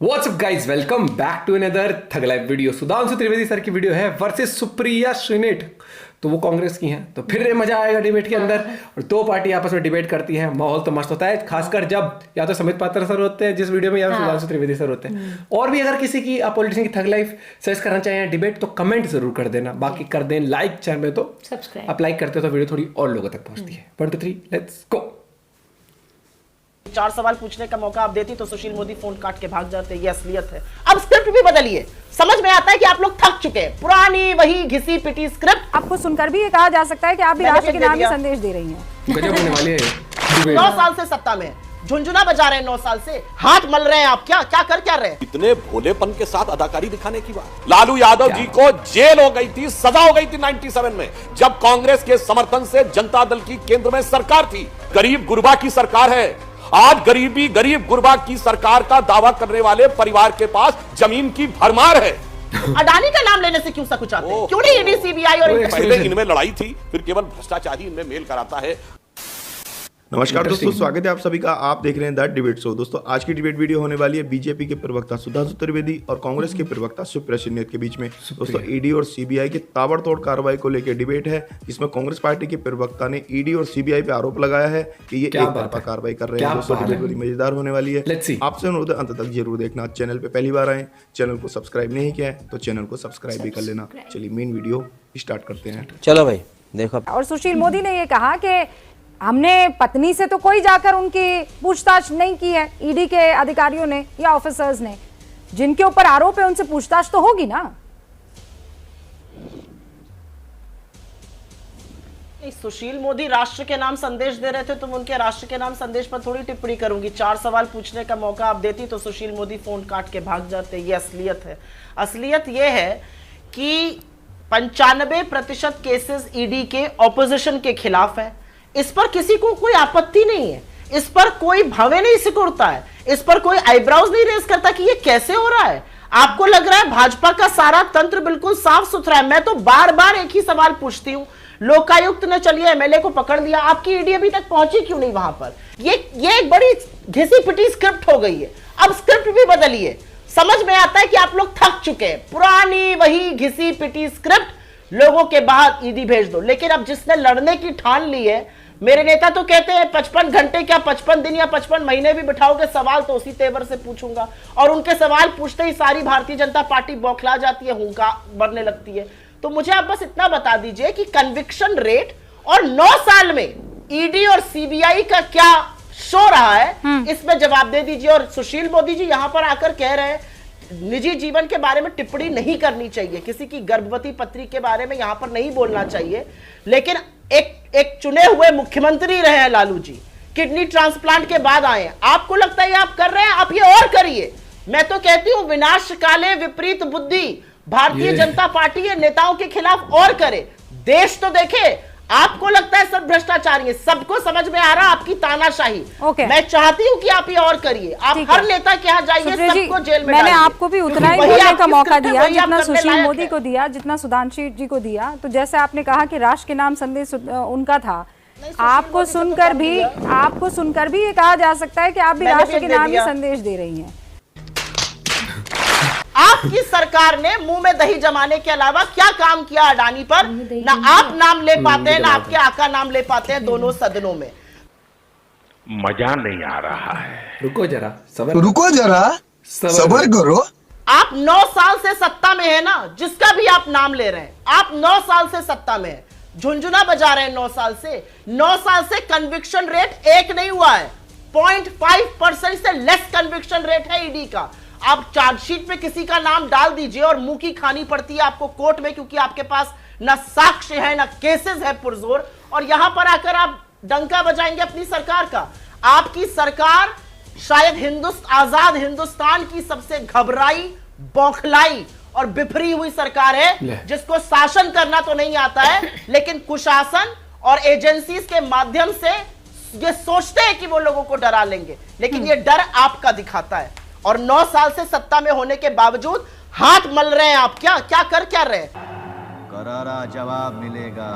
WhatsApp guys, welcome back to another thug live video. Sudhanshu Trivedi sir की video है versus Supriya Shrinate. तो वो कांग्रेस की हैं, तो फिर मजा आएगा डिबेट के अंदर। और दो पार्टी आपस में डिबेट करती है, माहौल तो मस्त होता है, खासकर जब या तो समित पात्र सर होते हैं जिस वीडियो में, या सुधांशु त्रिवेदी सर होते हैं। और भी अगर किसी की आप पॉलिटिशियन की थग लाइफ सर्च करना चाहें डिबेट, तो कमेंट जरूर कर देना। बाकी कर दें लाइक, चैनल में तो सब्सक्राइब। आप लाइक करते हो तो वीडियो थोड़ी और लोगों तक पहुंचती है। 1 2 3 लेट्स गो। 4 सवाल पूछने का मौका आप देती तो सुशील मोदी फोन काट के भाग जाते। ये असलियत है। अब स्क्रिप्ट भी बदलिए। समझ में आता है कि आप लोग थक चुके हैं, पुरानी वही घिसी पिटी स्क्रिप्ट। आपको सुनकर भी ये कहा जा सकता है कि आप भी राष्ट्र के नाम ही संदेश दे रही हैं। गजब होने वाली है। 9 साल से सत्ता में झुंझुना बजा रहे हैं, 9 साल से हाथ मल रहे हैं। आप क्या कर रहे हैं? इतने भोलेपन के साथ अदाकारी दिखाने की बात। लालू यादव जी को जेल हो गई थी, सजा हो गई थी 97 में, जब कांग्रेस के समर्थन से जनता दल की केंद्र में सरकार थी। गरीब गुरबा की सरकार है। आज गरीब गुरबा की सरकार का दावा करने वाले परिवार के पास जमीन की भरमार है। अडानी का नाम लेने से क्यों सकुचाते हैं? क्यों नहीं ईडी, सीबीआई और पहले इनमें लड़ाई थी, फिर केवल भ्रष्टाचार ही इनमें मेल कराता है। नमस्कार दोस्तों, स्वागत है आप सभी का। आप देख रहे हैं द डिबेट शो। दोस्तों आज की डिबेट वीडियो होने वाली है बीजेपी के प्रवक्ता सुधांशु त्रिवेदी और कांग्रेस के प्रवक्ता सुप्रिया श्रीनेत के बीच में। दोस्तों ईडी और सीबीआई की ताबड़तोड़ कार्रवाई को लेकर डिबेट है, जिसमें कांग्रेस पार्टी के प्रवक्ता ने ईडी और सीबीआई पे आरोप लगाया है कि ये एक तरफा कार्रवाई कर रहे हैं। दोस्तों डिबेट बड़ी मजेदार होने वाली है। आपसे अनुरोध है अंत तक जरूर देखना। चैनल पे पहली बार आए, चैनल को सब्सक्राइब नहीं किया है तो चैनल को सब्सक्राइब भी कर लेना। चलिए मेन वीडियो स्टार्ट करते हैं। चलो भाई देखो। और सुशील मोदी ने ये कहा कि हमने पत्नी से तो कोई जाकर उनकी पूछताछ नहीं की है, ईडी के अधिकारियों ने या ऑफिसर्स ने। जिनके ऊपर आरोप है उनसे पूछताछ तो होगी ना। सुशील मोदी राष्ट्र के नाम संदेश दे रहे थे, तुम उनके राष्ट्र के नाम संदेश पर थोड़ी टिप्पणी करूंगी। 4 सवाल पूछने का मौका आप देती तो सुशील मोदी फोन काट के भाग जाते। ये असलियत है। असलियत ये है कि 95% केसेस ईडी के ऑपोजिशन के खिलाफ है। इस पर किसी को कोई आपत्ति नहीं है, इस पर कोई भवे नहीं सिकुड़ता है, इस पर कोई आईब्राउज नहीं रेज करता कि ये कैसे हो रहा है। आपको लग रहा है भाजपा का सारा तंत्र बिल्कुल साफ सुथरा है। मैं तो बार बार एक ही सवाल पूछती हूं, लोकायुक्त ने चलिए एमएलए को पकड़ लिया, आपकी ईडी अभी तक पहुंची क्यों नहीं वहां पर? ये एक बड़ी घिसी पिटी स्क्रिप्ट हो गई है। अब स्क्रिप्ट भी बदलिए। समझ में आता है कि आप लोग थक चुके हैं, पुरानी वही घिसी पिटी स्क्रिप्ट। लोगों के बाद ईडी भेज दो। लेकिन अब जिसने लड़ने की ठान ली है, मेरे नेता तो कहते हैं 55 घंटे क्या 55 दिन या 55 महीने भी बिठाओगे सवाल तो उसी तेवर से पूछूंगा। और उनके सवाल पूछते ही सारी भारतीय जनता पार्टी बौखला जाती है, हुंका बढ़ने लगती है। तो मुझे आप बस इतना बता दीजिए कि कन्विक्शन रेट और 9 साल में ईडी और सीबीआई का क्या शो रहा है, इसमें जवाब दे दीजिए। और सुशील मोदी जी यहां पर आकर कह रहे हैं निजी जीवन के बारे में टिप्पणी नहीं करनी चाहिए, किसी की गर्भवती पत्नी के बारे में यहां पर नहीं बोलना चाहिए। लेकिन एक चुने हुए मुख्यमंत्री रहे हैं लालू जी, किडनी ट्रांसप्लांट के बाद आए हैं। आपको लगता है आप कर रहे हैं, आप ये और करिए। मैं तो कहती हूं विनाश काले विपरीत बुद्धि। भारतीय जनता पार्टी ये नेताओं के खिलाफ और करे, देश तो देखे। आपको लगता है सब भ्रष्टाचारी है, सबको समझ में आ रहा आपकी तानाशाही। मैं चाहती हूँ कि आप ये और करिए। आप हर नेता के यहाँ जाइए, सबको जेल में मैंने आपको भी उतना ही बोलने का मौका दिया जितना सुशील मोदी को है। दिया, जितना सुधांशु जी को दिया। तो जैसे आपने कहा कि राष्ट्र के नाम संदेश उनका था, आपको सुनकर भी ये कहा जा सकता है कि आप भी राष्ट्र के नाम ही संदेश दे रही हैं। आपकी सरकार ने मुंह में दही जमाने के अलावा क्या काम किया अडानी पर? ना आप नाम ले पाते हैं, ना आपके आका नाम ले पाते हैं दोनों सदनों में। मजा नहीं आ रहा है। रुको जरा सबर करो। आप 9 साल से सत्ता में है ना, जिसका भी आप नाम ले रहे हैं, आप 9 साल से सत्ता में है, झुंझुना बजा रहे हैं 9 साल से। 9 साल से कन्विक्शन रेट 1 नहीं हुआ है, 0.5% से लेस कन्विक्शन रेट है ईडी का। आप चार्जशीट में किसी का नाम डाल दीजिए और मुंह की खानी पड़ती है आपको कोर्ट में, क्योंकि आपके पास ना साक्ष्य है ना केसेस है पुरजोर। और यहां पर आकर आप डंका बजाएंगे अपनी सरकार का। आपकी सरकार शायद आजाद हिंदुस्तान की सबसे घबराई, बौखलाई और बिफरी हुई सरकार है, जिसको शासन करना तो नहीं आता है, लेकिन कुशासन और एजेंसीज के माध्यम से ये सोचते हैं कि वो लोगों को डरा लेंगे, लेकिन ये डर आपका दिखाता है। और 9 साल से सत्ता में होने के बावजूद हाथ मल रहे हैं आप। क्या कर रहे हैं? करारा जवाब मिलेगा।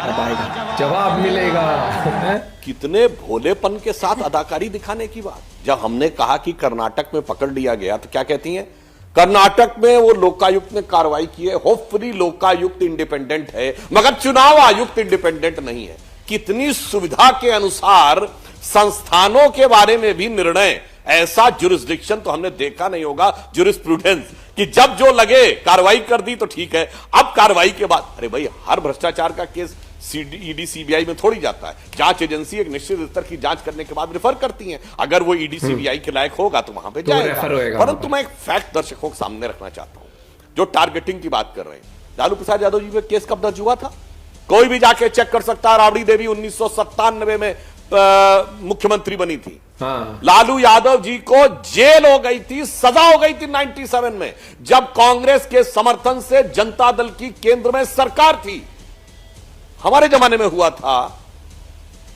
जवाब जवाब मिलेगा। कितने भोलेपन के साथ अदाकारी दिखाने की बात। जब हमने कहा कि कर्नाटक में पकड़ लिया गया तो क्या कहती हैं, कर्नाटक में वो लोकायुक्त ने कार्रवाई की है, होपफुली लोकायुक्त इंडिपेंडेंट है मगर चुनाव आयुक्त इंडिपेंडेंट नहीं है। कितनी सुविधा के अनुसार संस्थानों के बारे में भी निर्णय, ऐसा जुरिस्डिक्शन तो हमने देखा नहीं होगा, जुरिस्प्रूडेंस, कि जब जो लगे कार्रवाई कर दी तो ठीक है, अब कार्रवाई के बाद, अरे भाई हर भ्रष्टाचार का केस ईडी सीबीआई में थोड़ी जाता है। जांच एजेंसी एक निश्चित स्तर की जांच करने के बाद रेफर करती है, अगर वो ईडी सीबीआई के लायक होगा तो वहां पे जाएगा। परंतु मैं एक फैक्ट दर्शकों के सामने रखना चाहता हूं, जो टारगेटिंग की बात कर रहे हैं, लालू प्रसाद यादव जी पे केस कब दर्ज हुआ था, कोई भी जाके चेक कर सकता है। राबड़ी देवी 1997 में मुख्यमंत्री बनी थी। हाँ। लालू यादव जी को जेल हो गई थी, सजा हो गई थी 97 में, जब कांग्रेस के समर्थन से जनता दल की केंद्र में सरकार थी, हमारे जमाने में हुआ था।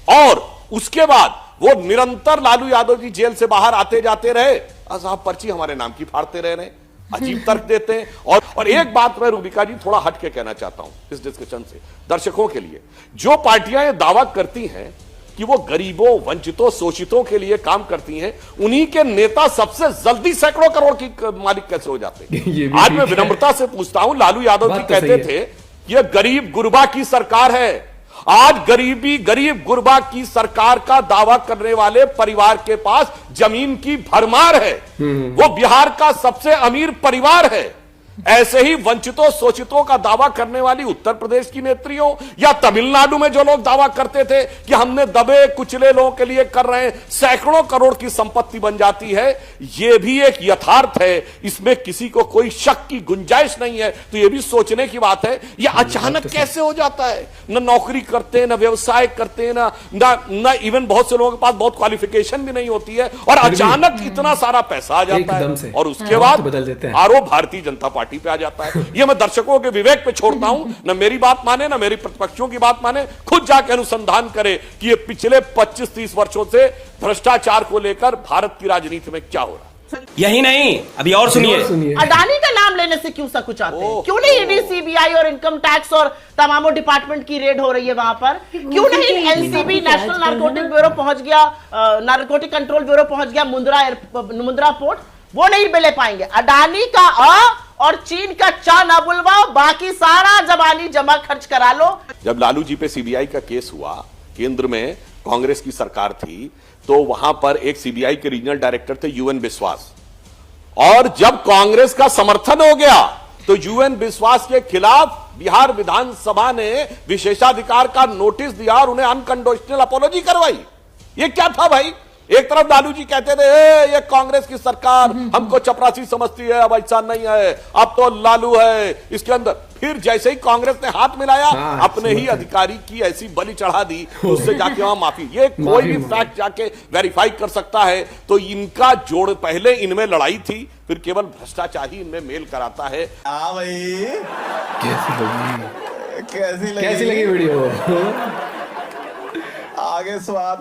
और उसके बाद वो निरंतर लालू यादव जी जेल से बाहर आते जाते रहे, साहब पर्ची हमारे नाम की फाड़ते रहे, अजीब तर्क देते हैं। और एक बात मैं रूबिका जी थोड़ा हट के कहना चाहता हूं इस डिस्कशन से दर्शकों के लिए, जो पार्टियां ये दावा करती हैं कि वो गरीबों, वंचितों, शोषितों के लिए काम करती हैं, उन्हीं के नेता सबसे जल्दी सैकड़ों करोड़ की मालिक कैसे हो जाते हैं। आज मैं विनम्रता से पूछता हूं, लालू यादव जी कहते थे ये गरीब गुरबा की सरकार है। आज गरीब गुरबा की सरकार का दावा करने वाले परिवार के पास जमीन की भरमार है, वो बिहार का सबसे अमीर परिवार है। ऐसे ही वंचितों, शोषितों का दावा करने वाली उत्तर प्रदेश की नेत्रियों, या तमिलनाडु में जो लोग दावा करते थे कि हमने दबे कुचले लोगों के लिए कर रहे हैं, सैकड़ों करोड़ की संपत्ति बन जाती है। यह भी एक यथार्थ है, इसमें किसी को कोई शक की गुंजाइश नहीं है। तो यह भी सोचने की बात है, यह अचानक कैसे हो जाता है। न नौकरी करते हैं, न व्यवसाय करते हैं, न इवन बहुत से लोगों के पास बहुत क्वालिफिकेशन भी नहीं होती है, और अचानक इतना सारा पैसा आ जाता है, और उसके बाद बदल देते हैं। आरोप भारतीय जनता पार्टी पे आ जाता है। ये मैं दर्शकों के विवेक पे छोड़ता हूं, न मेरी बात माने, न मेरी प्रतिपक्षियों की बात माने, खुद जाके अनुसंधान करे कि ये पिछले 25-30 वर्षों से भ्रष्टाचार को लेकर भारत की राजनीति में क्या हो रहा है। यही नहीं, अभी और सुनिए। अडानी का नाम लेने से क्यों सकुचाते हैं? क्यों नहीं ईडी, सीबीआई और इनकम टैक्स और तमाम डिपार्टमेंट की रेड हो रही है वहां पर? क्यों नहीं एनसीबी, नेशनल नारकोटिक ब्यूरो पहुंच गया, नारकोटिक कंट्रोल ब्यूरो पहुंच गया मुंद्रा पोर्ट? वो नहीं ले पाएंगे। अडानी का और चीन का चा ना बुलवाओ, बाकी सारा जबानी जमा खर्च करा लो। जब लालू जी पे सीबीआई का केस हुआ, केंद्र में कांग्रेस की सरकार थी, तो वहां पर एक सीबीआई के रीजनल डायरेक्टर थे यूएन बिस्वास, और जब कांग्रेस का समर्थन हो गया तो यूएन बिस्वास के खिलाफ बिहार विधानसभा ने विशेषाधिकार का नोटिस दिया और उन्हें अनकंडीशनल अपॉलॉजी करवाई। ये क्या था भाई? एक तरफ लालू जी कहते थे ये कांग्रेस की सरकार हमको चपरासी समझती है, अब ऐसा नहीं है, अब तो लालू है इसके अंदर। फिर जैसे ही कांग्रेस ने हाथ मिलाया, अपने ही अधिकारी की ऐसी बलि चढ़ा दी, उससे जाके वहां माफी। ये कोई भी फैक्ट जाके वेरीफाई कर सकता है। तो इनका जोड़, पहले इनमें लड़ाई थी, फिर केवल भ्रष्टाचार ही इनमें मेल कराता है। भाई कैसी लगी वीडियो? आगे स्वाद।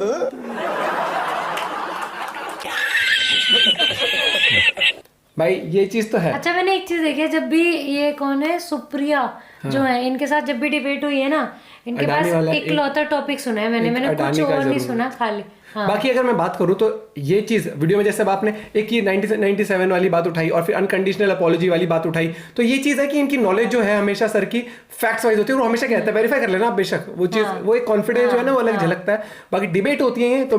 भाई ये चीज तो है। अच्छा, मैंने एक चीज देखी है, जब भी ये कौन है, सुप्रिया जो है, इनके साथ जब भी डिबेट हुई है ना, इनके पास इकलौता टॉपिक सुना है मैंने कुछ और नहीं सुना खाली। हाँ। बाकी अगर मैं बात करूं तो ये चीज वीडियो में जैसे आपने एक ये 97 वाली बात उठाई और फिर अनकंडीशनल अपॉलॉजी वाली बात उठाई, तो ये चीज है कि इनकी नॉलेज जो है हमेशा सर की फैक्ट्स वाइज होती है। वो हमेशा कहता है वेरीफाई कर लेना आप, बेशक वो चीज, वो एक कॉन्फिडेंस जो है ना वो अलग झलकता है। बाकी डिबेट होती है तो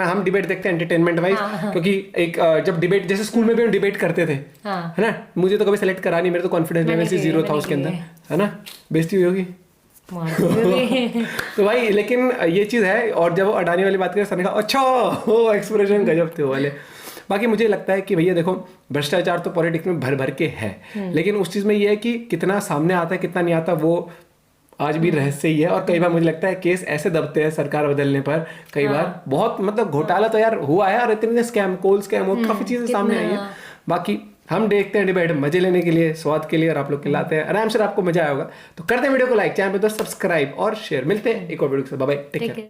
हम डिबेट देखते हैं एंटरटेनमेंट वाइज, क्योंकि एक जब डिबेट, जैसे स्कूल में भी हम डिबेट करते थे, है ना, मुझे तो कभी सेलेक्ट करा नहीं, मेरे तो कॉन्फिडेंस लेवल से 0 था उसके अंदर, है ना, बेइज्जती हुई होगी। तो भाई लेकिन ये चीज है। और जब वो अडानी वाली बात करें, सर ने कहा अच्छा, वो एक्सप्रेशन गजब थे वो वाले। बाकी मुझे लगता है कि भैया देखो, भ्रष्टाचार तो पॉलिटिक्स में भर भर के है, लेकिन उस चीज में ये है कि कितना सामने आता है कितना नहीं आता, वो आज भी रहस्य ही है। और कई बार मुझे लगता है केस ऐसे दबते हैं सरकार बदलने पर, कई बार बहुत मतलब घोटाला तो यार हुआ है, और इतने स्कैम, कोल स्कैम और काफी चीजें सामने आई है। बाकी हम देखते हैं डिबेट मजे लेने के लिए, स्वाद के लिए, और आप लोग खिलाते हैं, आराम से आपको मजा आया होगा। तो करते हैं वीडियो को लाइक, चैनल पे तो सब्सक्राइब और शेयर। मिलते हैं एक और वीडियो के साथ, बाय बाय, टेक केयर।